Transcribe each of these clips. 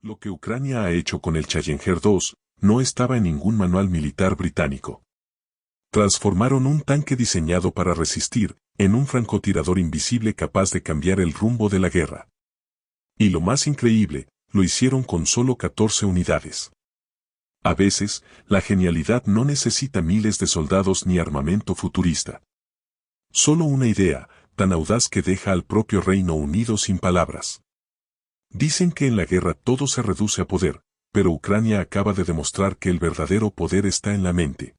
Lo que Ucrania ha hecho con el Challenger 2 no estaba en ningún manual militar británico. Transformaron un tanque diseñado para resistir en un francotirador invisible capaz de cambiar el rumbo de la guerra. Y lo más increíble, lo hicieron con solo 14 unidades. A veces, la genialidad no necesita miles de soldados ni armamento futurista. Solo una idea, tan audaz que deja al propio Reino Unido sin palabras. Dicen que en la guerra todo se reduce a poder, pero Ucrania acaba de demostrar que el verdadero poder está en la mente.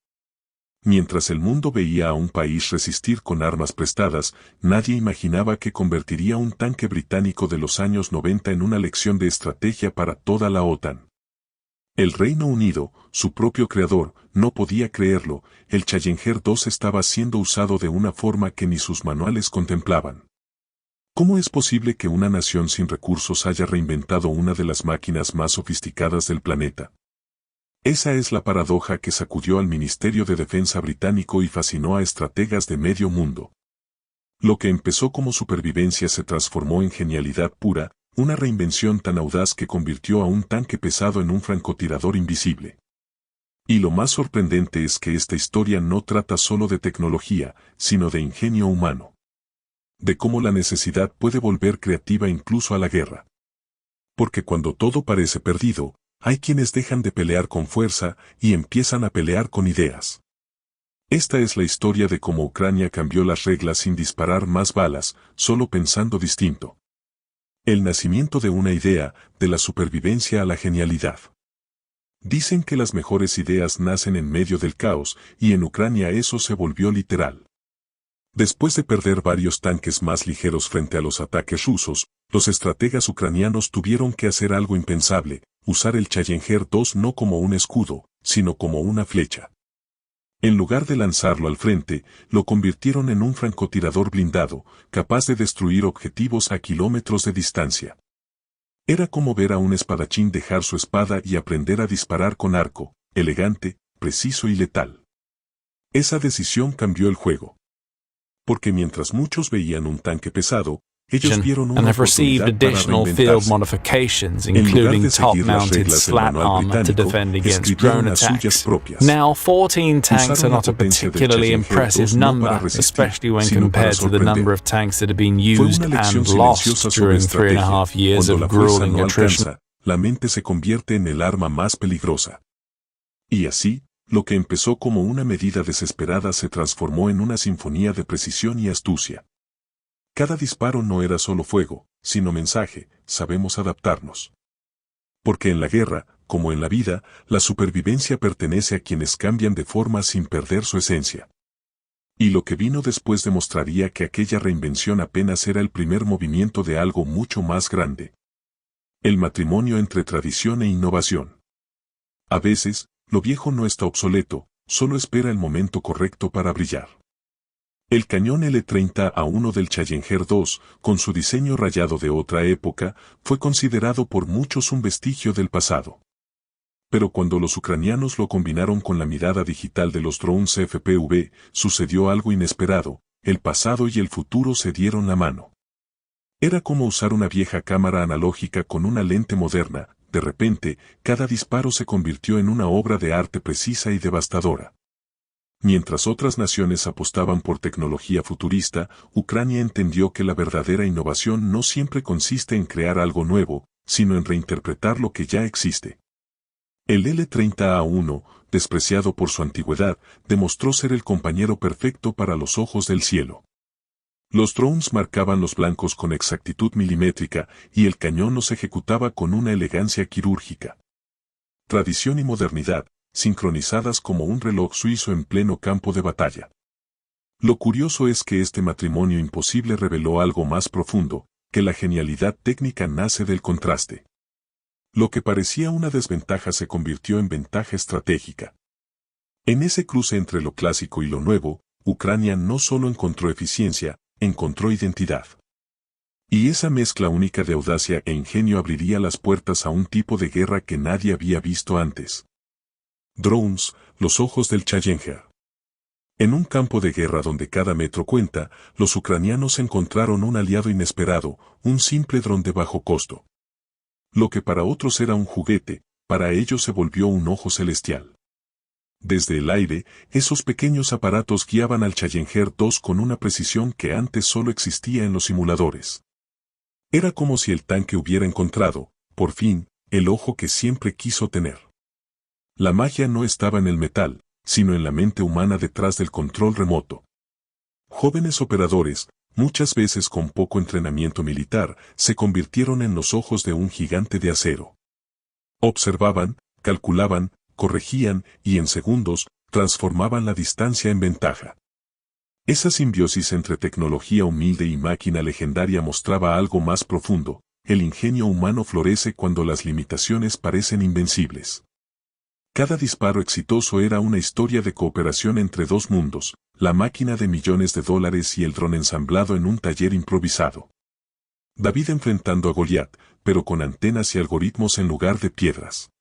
Mientras el mundo veía a un país resistir con armas prestadas, nadie imaginaba que convertiría un tanque británico de los años 90 en una lección de estrategia para toda la OTAN. El Reino Unido, su propio creador, no podía creerlo, el Challenger 2 estaba siendo usado de una forma que ni sus manuales contemplaban. ¿Cómo es posible que una nación sin recursos haya reinventado una de las máquinas más sofisticadas del planeta? Esa es la paradoja que sacudió al Ministerio de Defensa británico y fascinó a estrategas de medio mundo. Lo que empezó como supervivencia se transformó en genialidad pura, una reinvención tan audaz que convirtió a un tanque pesado en un francotirador invisible. Y lo más sorprendente es que esta historia no trata solo de tecnología, sino de ingenio humano. De cómo la necesidad puede volver creativa incluso a la guerra. Porque cuando todo parece perdido, hay quienes dejan de pelear con fuerza y empiezan a pelear con ideas. Esta es la historia de cómo Ucrania cambió las reglas sin disparar más balas, solo pensando distinto. El nacimiento de una idea, de la supervivencia a la genialidad. Dicen que las mejores ideas nacen en medio del caos, y en Ucrania eso se volvió literal. Después de perder varios tanques más ligeros frente a los ataques rusos, los estrategas ucranianos tuvieron que hacer algo impensable, usar el Challenger 2 no como un escudo, sino como una flecha. En lugar de lanzarlo al frente, lo convirtieron en un francotirador blindado, capaz de destruir objetivos a kilómetros de distancia. Era como ver a un espadachín dejar su espada y aprender a disparar con arco, elegante, preciso y letal. Esa decisión cambió el juego. Porque mientras muchos veían un tanque pesado, ellos vieron una and have received oportunidad para additional field reinventarse. modifications, En lugar including de seguir las top-mounted reglas del slat manual armor to británico, defend against escribieron drone las suyas attacks. propias. Now, 14 tanks are Usaron la not a potencia del particularly Challenger impressive 2 no number, para resistir, especially when sino para compared to the number sorprender. of tanks that have been Fue used una lección and lost silenciosa sobre during 3.5 estrategia. years Cuando la of fuerza grueling no attrition. alcanza, la mente se convierte en el arma más peligrosa. Y así, lo que empezó como una medida desesperada se transformó en una sinfonía de precisión y astucia. Cada disparo no era solo fuego, sino mensaje, sabemos adaptarnos. Porque en la guerra, como en la vida, la supervivencia pertenece a quienes cambian de forma sin perder su esencia. Y lo que vino después demostraría que aquella reinvención apenas era el primer movimiento de algo mucho más grande. El matrimonio entre tradición e innovación. A veces, lo viejo no está obsoleto, solo espera el momento correcto para brillar. El cañón L30A1 del Challenger 2, con su diseño rayado de otra época, fue considerado por muchos un vestigio del pasado. Pero cuando los ucranianos lo combinaron con la mirada digital de los drones FPV, sucedió algo inesperado, el pasado y el futuro se dieron la mano. Era como usar una vieja cámara analógica con una lente moderna, de repente, cada disparo se convirtió en una obra de arte precisa y devastadora. Mientras otras naciones apostaban por tecnología futurista, Ucrania entendió que la verdadera innovación no siempre consiste en crear algo nuevo, sino en reinterpretar lo que ya existe. El L30A1, despreciado por su antigüedad, demostró ser el compañero perfecto para los ojos del cielo. Los drones marcaban los blancos con exactitud milimétrica y el cañón los ejecutaba con una elegancia quirúrgica. Tradición y modernidad, sincronizadas como un reloj suizo en pleno campo de batalla. Lo curioso es que este matrimonio imposible reveló algo más profundo, que la genialidad técnica nace del contraste. Lo que parecía una desventaja se convirtió en ventaja estratégica. En ese cruce entre lo clásico y lo nuevo, Ucrania no solo encontró eficiencia, encontró identidad. Y esa mezcla única de audacia e ingenio abriría las puertas a un tipo de guerra que nadie había visto antes. Drones, los ojos del Challenger. En un campo de guerra donde cada metro cuenta, los ucranianos encontraron un aliado inesperado, un simple dron de bajo costo. Lo que para otros era un juguete, para ellos se volvió un ojo celestial. Desde el aire, esos pequeños aparatos guiaban al Challenger 2 con una precisión que antes solo existía en los simuladores. Era como si el tanque hubiera encontrado, por fin, el ojo que siempre quiso tener. La magia no estaba en el metal, sino en la mente humana detrás del control remoto. Jóvenes operadores, muchas veces con poco entrenamiento militar, se convirtieron en los ojos de un gigante de acero. Observaban, calculaban, corregían y en segundos, transformaban la distancia en ventaja. Esa simbiosis entre tecnología humilde y máquina legendaria mostraba algo más profundo. El ingenio humano florece cuando las limitaciones parecen invencibles. Cada disparo exitoso era una historia de cooperación entre dos mundos, la máquina de millones de dólares y el dron ensamblado en un taller improvisado. David enfrentando a Goliat, pero con antenas y algoritmos en lugar de piedras.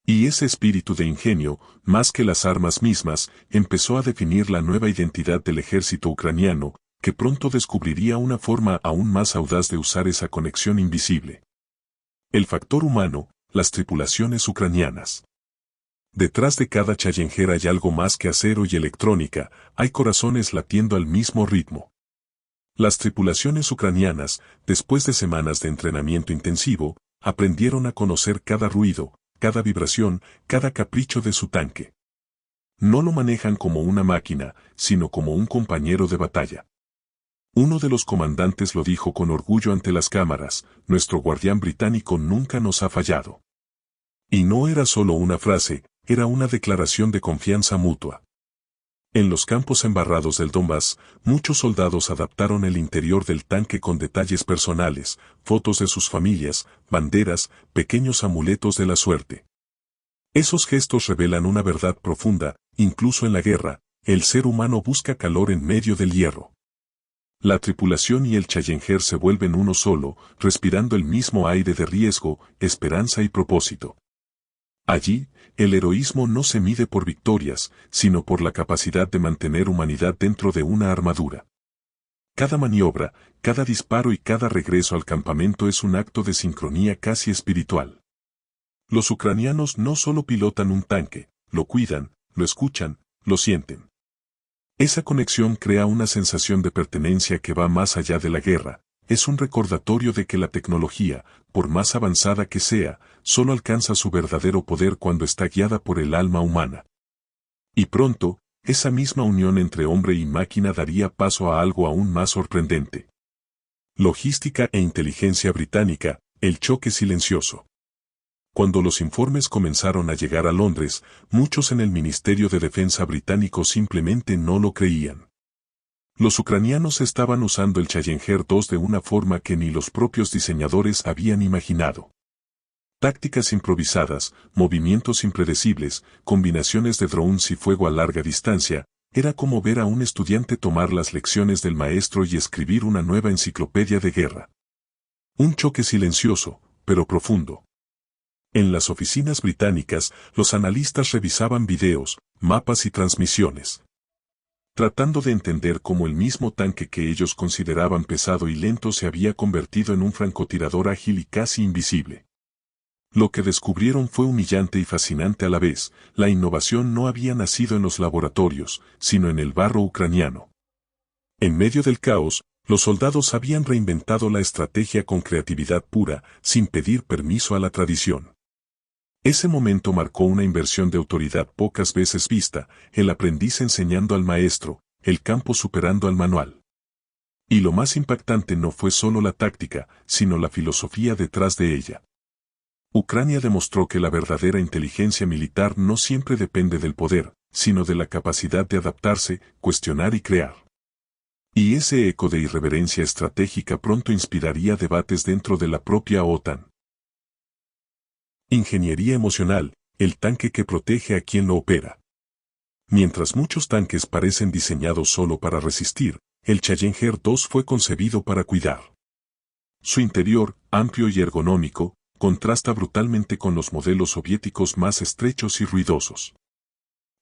Y ese espíritu de ingenio, más que las armas mismas, empezó a definir la nueva identidad del ejército ucraniano, que pronto descubriría una forma aún más audaz de usar esa conexión invisible. El factor humano, las tripulaciones ucranianas. Detrás de cada Challenger hay algo más que acero y electrónica, hay corazones latiendo al mismo ritmo. Las tripulaciones ucranianas, después de semanas de entrenamiento intensivo, aprendieron a conocer cada ruido, cada vibración, cada capricho de su tanque. No lo manejan como una máquina, sino como un compañero de batalla. Uno de los comandantes lo dijo con orgullo ante las cámaras: nuestro guardián británico nunca nos ha fallado. Y no era solo una frase, era una declaración de confianza mutua. En los campos embarrados del Donbass, muchos soldados adaptaron el interior del tanque con detalles personales, fotos de sus familias, banderas, pequeños amuletos de la suerte. Esos gestos revelan una verdad profunda: incluso en la guerra, el ser humano busca calor en medio del hierro. La tripulación y el Challenger se vuelven uno solo, respirando el mismo aire de riesgo, esperanza y propósito. Allí, el heroísmo no se mide por victorias, sino por la capacidad de mantener humanidad dentro de una armadura. Cada maniobra, cada disparo y cada regreso al campamento es un acto de sincronía casi espiritual. Los ucranianos no solo pilotan un tanque, lo cuidan, lo escuchan, lo sienten. Esa conexión crea una sensación de pertenencia que va más allá de la guerra. Es un recordatorio de que la tecnología, por más avanzada que sea, solo alcanza su verdadero poder cuando está guiada por el alma humana. Y pronto, esa misma unión entre hombre y máquina daría paso a algo aún más sorprendente. Logística e inteligencia británica, el choque silencioso. Cuando los informes comenzaron a llegar a Londres, muchos en el Ministerio de Defensa británico simplemente no lo creían. Los ucranianos estaban usando el Challenger 2 de una forma que ni los propios diseñadores habían imaginado. Tácticas improvisadas, movimientos impredecibles, combinaciones de drones y fuego a larga distancia, era como ver a un estudiante tomar las lecciones del maestro y escribir una nueva enciclopedia de guerra. Un choque silencioso, pero profundo. En las oficinas británicas, los analistas revisaban videos, mapas y transmisiones, tratando de entender cómo el mismo tanque que ellos consideraban pesado y lento se había convertido en un francotirador ágil y casi invisible. Lo que descubrieron fue humillante y fascinante a la vez: la innovación no había nacido en los laboratorios, sino en el barro ucraniano. En medio del caos, los soldados habían reinventado la estrategia con creatividad pura, sin pedir permiso a la tradición. Ese momento marcó una inversión de autoridad pocas veces vista: el aprendiz enseñando al maestro, el campo superando al manual. Y lo más impactante no fue solo la táctica, sino la filosofía detrás de ella. Ucrania demostró que la verdadera inteligencia militar no siempre depende del poder, sino de la capacidad de adaptarse, cuestionar y crear. Y ese eco de irreverencia estratégica pronto inspiraría debates dentro de la propia OTAN. Ingeniería emocional, el tanque que protege a quien lo opera. Mientras muchos tanques parecen diseñados solo para resistir, el Challenger 2 fue concebido para cuidar. Su interior, amplio y ergonómico, contrasta brutalmente con los modelos soviéticos más estrechos y ruidosos.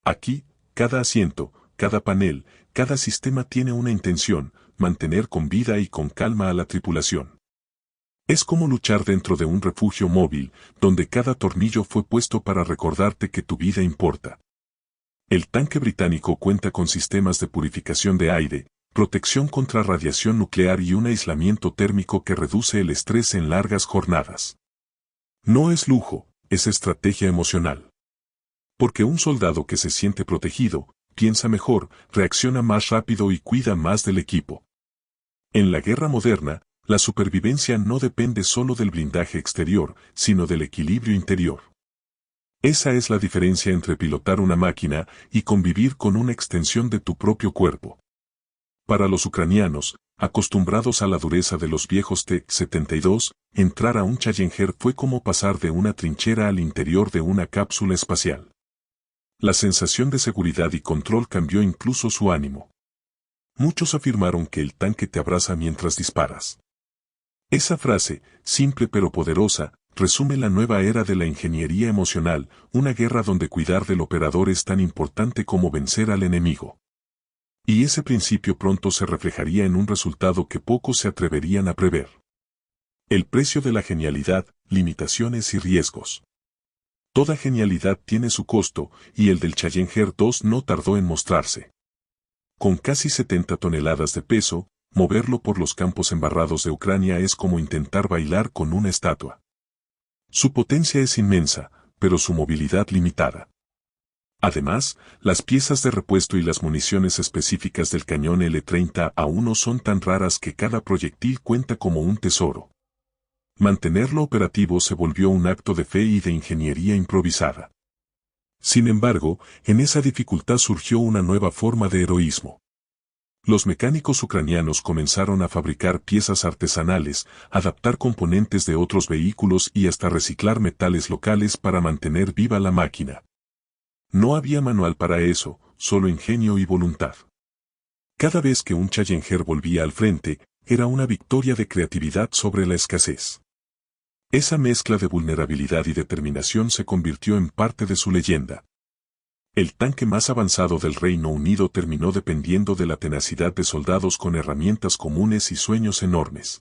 Aquí, cada asiento, cada panel, cada sistema tiene una intención: mantener con vida y con calma a la tripulación. Es como luchar dentro de un refugio móvil, donde cada tornillo fue puesto para recordarte que tu vida importa. El tanque británico cuenta con sistemas de purificación de aire, protección contra radiación nuclear y un aislamiento térmico que reduce el estrés en largas jornadas. No es lujo, es estrategia emocional. Porque un soldado que se siente protegido, piensa mejor, reacciona más rápido y cuida más del equipo. En la guerra moderna, la supervivencia no depende solo del blindaje exterior, sino del equilibrio interior. Esa es la diferencia entre pilotar una máquina y convivir con una extensión de tu propio cuerpo. Para los ucranianos, acostumbrados a la dureza de los viejos T-72, entrar a un Challenger fue como pasar de una trinchera al interior de una cápsula espacial. La sensación de seguridad y control cambió incluso su ánimo. Muchos afirmaron que el tanque te abraza mientras disparas. Esa frase, simple pero poderosa, resume la nueva era de la ingeniería emocional, una guerra donde cuidar del operador es tan importante como vencer al enemigo. Y ese principio pronto se reflejaría en un resultado que pocos se atreverían a prever. El precio de la genialidad, limitaciones y riesgos. Toda genialidad tiene su costo, y el del Challenger 2 no tardó en mostrarse. Con casi 70 toneladas de peso, moverlo por los campos embarrados de Ucrania es como intentar bailar con una estatua. Su potencia es inmensa, pero su movilidad limitada. Además, las piezas de repuesto y las municiones específicas del cañón L30A1 son tan raras que cada proyectil cuenta como un tesoro. Mantenerlo operativo se volvió un acto de fe y de ingeniería improvisada. Sin embargo, en esa dificultad surgió una nueva forma de heroísmo. Los mecánicos ucranianos comenzaron a fabricar piezas artesanales, adaptar componentes de otros vehículos y hasta reciclar metales locales para mantener viva la máquina. No había manual para eso, solo ingenio y voluntad. Cada vez que un Challenger volvía al frente, era una victoria de creatividad sobre la escasez. Esa mezcla de vulnerabilidad y determinación se convirtió en parte de su leyenda. El tanque más avanzado del Reino Unido terminó dependiendo de la tenacidad de soldados con herramientas comunes y sueños enormes.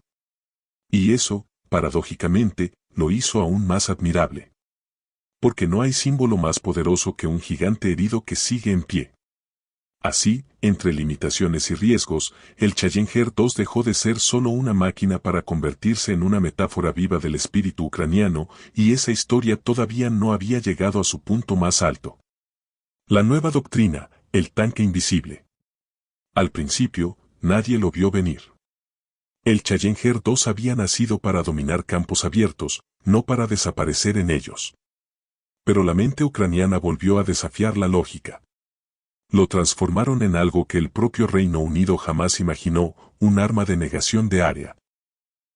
Y eso, paradójicamente, lo hizo aún más admirable. Porque no hay símbolo más poderoso que un gigante herido que sigue en pie. Así, entre limitaciones y riesgos, el Challenger 2 dejó de ser solo una máquina para convertirse en una metáfora viva del espíritu ucraniano, y esa historia todavía no había llegado a su punto más alto. La nueva doctrina, el tanque invisible. Al principio, nadie lo vio venir. El Challenger 2 había nacido para dominar campos abiertos, no para desaparecer en ellos. Pero la mente ucraniana volvió a desafiar la lógica. Lo transformaron en algo que el propio Reino Unido jamás imaginó, un arma de negación de área.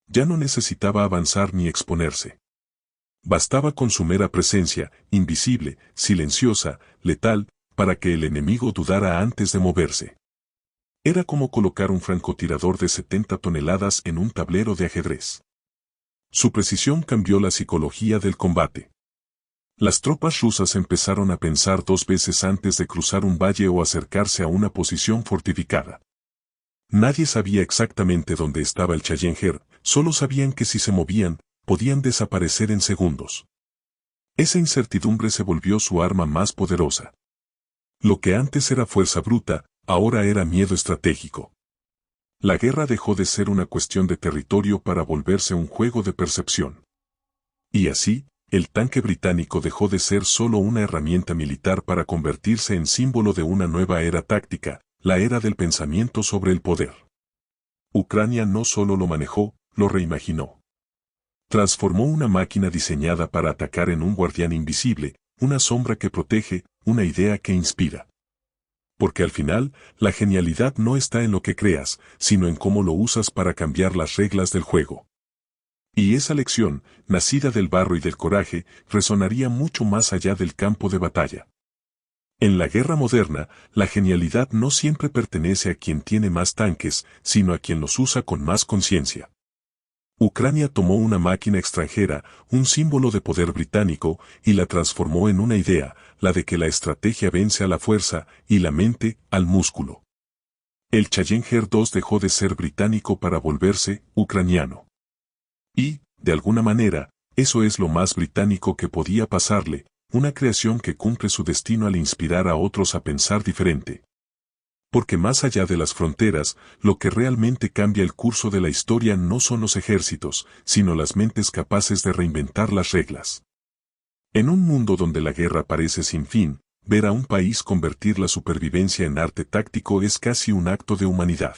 Ya no necesitaba avanzar ni exponerse. Bastaba con su mera presencia, invisible, silenciosa, letal, para que el enemigo dudara antes de moverse. Era como colocar un francotirador de 70 toneladas en un tablero de ajedrez. Su precisión cambió la psicología del combate. Las tropas rusas empezaron a pensar 2 veces antes de cruzar un valle o acercarse a una posición fortificada. Nadie sabía exactamente dónde estaba el Challenger, solo sabían que si se movían, podían desaparecer en segundos. Esa incertidumbre se volvió su arma más poderosa. Lo que antes era fuerza bruta, ahora era miedo estratégico. La guerra dejó de ser una cuestión de territorio para volverse un juego de percepción. Y así, el tanque británico dejó de ser solo una herramienta militar para convertirse en símbolo de una nueva era táctica, la era del pensamiento sobre el poder. Ucrania no solo lo manejó, lo reimaginó. Transformó una máquina diseñada para atacar en un guardián invisible, una sombra que protege, una idea que inspira. Porque al final, la genialidad no está en lo que creas, sino en cómo lo usas para cambiar las reglas del juego. Y esa lección, nacida del barro y del coraje, resonaría mucho más allá del campo de batalla. En la guerra moderna, la genialidad no siempre pertenece a quien tiene más tanques, sino a quien los usa con más conciencia. Ucrania tomó una máquina extranjera, un símbolo de poder británico, y la transformó en una idea, la de que la estrategia vence a la fuerza, y la mente, al músculo. El Challenger 2 dejó de ser británico para volverse ucraniano. Y, de alguna manera, eso es lo más británico que podía pasarle, una creación que cumple su destino al inspirar a otros a pensar diferente. Porque más allá de las fronteras, lo que realmente cambia el curso de la historia no son los ejércitos, sino las mentes capaces de reinventar las reglas. En un mundo donde la guerra parece sin fin, ver a un país convertir la supervivencia en arte táctico es casi un acto de humanidad.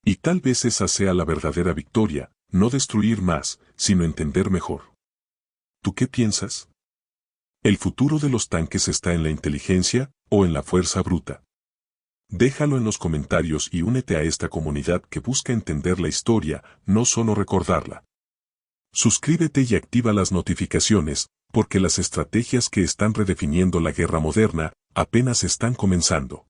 Y tal vez esa sea la verdadera victoria, no destruir más, sino entender mejor. ¿Tú qué piensas? ¿El futuro de los tanques está en la inteligencia o en la fuerza bruta? Déjalo en los comentarios y únete a esta comunidad que busca entender la historia, no solo recordarla. Suscríbete y activa las notificaciones, porque las estrategias que están redefiniendo la guerra moderna apenas están comenzando.